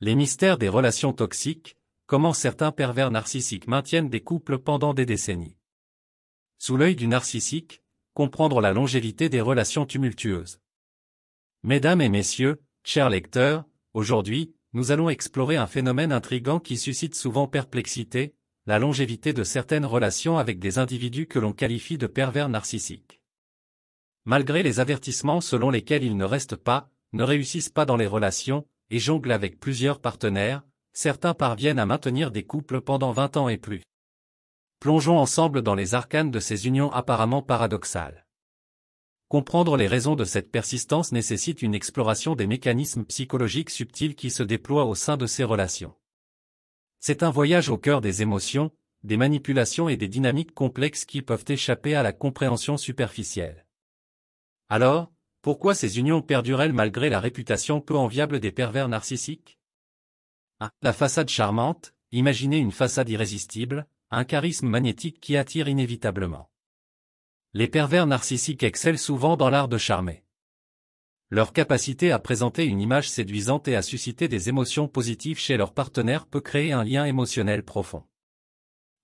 Les mystères des relations toxiques, comment certains pervers narcissiques maintiennent des couples pendant des décennies. Sous l'œil du narcissique, comprendre la longévité des relations tumultueuses. Mesdames et messieurs, chers lecteurs, aujourd'hui, nous allons explorer un phénomène intrigant qui suscite souvent perplexité, la longévité de certaines relations avec des individus que l'on qualifie de pervers narcissiques. Malgré les avertissements selon lesquels ils ne restent pas, ne réussissent pas dans les relations, et jonglent avec plusieurs partenaires, certains parviennent à maintenir des couples pendant 20 ans et plus. Plongeons ensemble dans les arcanes de ces unions apparemment paradoxales. Comprendre les raisons de cette persistance nécessite une exploration des mécanismes psychologiques subtils qui se déploient au sein de ces relations. C'est un voyage au cœur des émotions, des manipulations et des dynamiques complexes qui peuvent échapper à la compréhension superficielle. Alors, pourquoi ces unions perdurent-elles malgré la réputation peu enviable des pervers narcissiques? 1. La façade charmante, imaginez une façade irrésistible, un charisme magnétique qui attire inévitablement. Les pervers narcissiques excellent souvent dans l'art de charmer. Leur capacité à présenter une image séduisante et à susciter des émotions positives chez leur partenaire peut créer un lien émotionnel profond.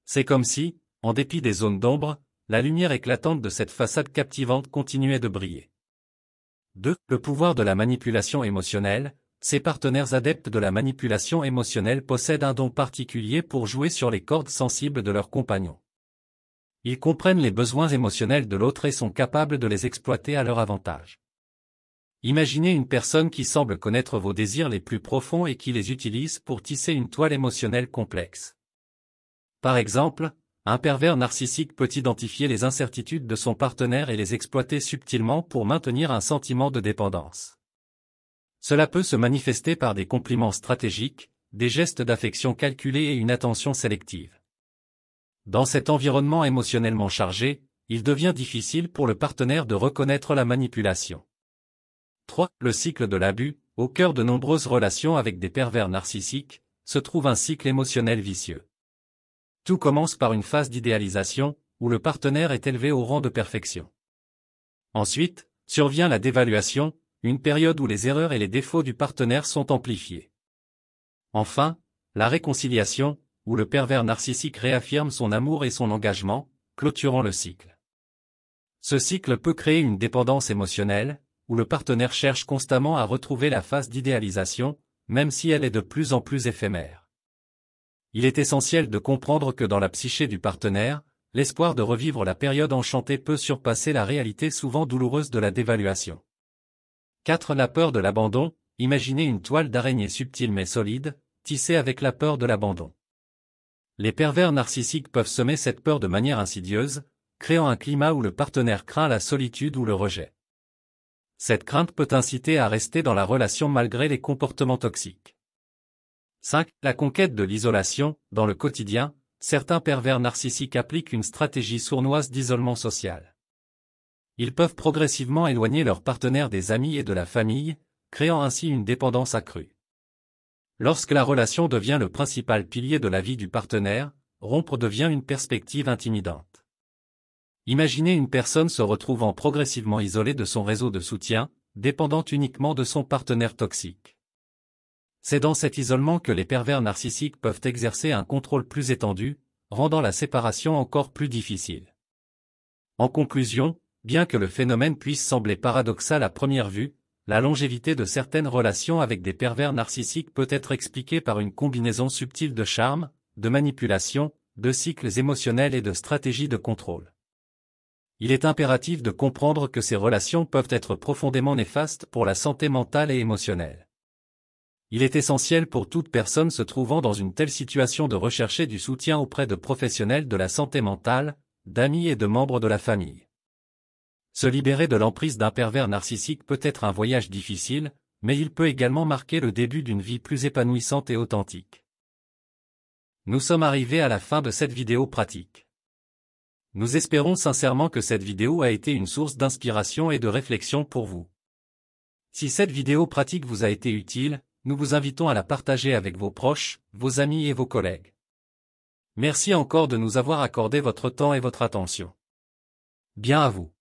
C'est comme si, en dépit des zones d'ombre, la lumière éclatante de cette façade captivante continuait de briller. 2. Le pouvoir de la manipulation émotionnelle. Ces partenaires adeptes de la manipulation émotionnelle possèdent un don particulier pour jouer sur les cordes sensibles de leurs compagnons. Ils comprennent les besoins émotionnels de l'autre et sont capables de les exploiter à leur avantage. Imaginez une personne qui semble connaître vos désirs les plus profonds et qui les utilise pour tisser une toile émotionnelle complexe. Par exemple, un pervers narcissique peut identifier les incertitudes de son partenaire et les exploiter subtilement pour maintenir un sentiment de dépendance. Cela peut se manifester par des compliments stratégiques, des gestes d'affection calculés et une attention sélective. Dans cet environnement émotionnellement chargé, il devient difficile pour le partenaire de reconnaître la manipulation. 3. Le cycle de l'abus. Au cœur de nombreuses relations avec des pervers narcissiques, se trouve un cycle émotionnel vicieux. Tout commence par une phase d'idéalisation, où le partenaire est élevé au rang de perfection. Ensuite, survient la dévaluation, une période où les erreurs et les défauts du partenaire sont amplifiés. Enfin, la réconciliation, où le pervers narcissique réaffirme son amour et son engagement, clôturant le cycle. Ce cycle peut créer une dépendance émotionnelle, où le partenaire cherche constamment à retrouver la phase d'idéalisation, même si elle est de plus en plus éphémère. Il est essentiel de comprendre que dans la psyché du partenaire, l'espoir de revivre la période enchantée peut surpasser la réalité souvent douloureuse de la dévaluation. 4. La peur de l'abandon. Imaginez une toile d'araignée subtile mais solide, tissée avec la peur de l'abandon. Les pervers narcissiques peuvent semer cette peur de manière insidieuse, créant un climat où le partenaire craint la solitude ou le rejet. Cette crainte peut inciter à rester dans la relation malgré les comportements toxiques. 5. La conquête de l'isolation. Dans le quotidien, certains pervers narcissiques appliquent une stratégie sournoise d'isolement social. Ils peuvent progressivement éloigner leur partenaire des amis et de la famille, créant ainsi une dépendance accrue. Lorsque la relation devient le principal pilier de la vie du partenaire, rompre devient une perspective intimidante. Imaginez une personne se retrouvant progressivement isolée de son réseau de soutien, dépendante uniquement de son partenaire toxique. C'est dans cet isolement que les pervers narcissiques peuvent exercer un contrôle plus étendu, rendant la séparation encore plus difficile. En conclusion, bien que le phénomène puisse sembler paradoxal à première vue, la longévité de certaines relations avec des pervers narcissiques peut être expliquée par une combinaison subtile de charme, de manipulation, de cycles émotionnels et de stratégies de contrôle. Il est impératif de comprendre que ces relations peuvent être profondément néfastes pour la santé mentale et émotionnelle. Il est essentiel pour toute personne se trouvant dans une telle situation de rechercher du soutien auprès de professionnels de la santé mentale, d'amis et de membres de la famille. Se libérer de l'emprise d'un pervers narcissique peut être un voyage difficile, mais il peut également marquer le début d'une vie plus épanouissante et authentique. Nous sommes arrivés à la fin de cette vidéo pratique. Nous espérons sincèrement que cette vidéo a été une source d'inspiration et de réflexion pour vous. Si cette vidéo pratique vous a été utile, nous vous invitons à la partager avec vos proches, vos amis et vos collègues. Merci encore de nous avoir accordé votre temps et votre attention. Bien à vous.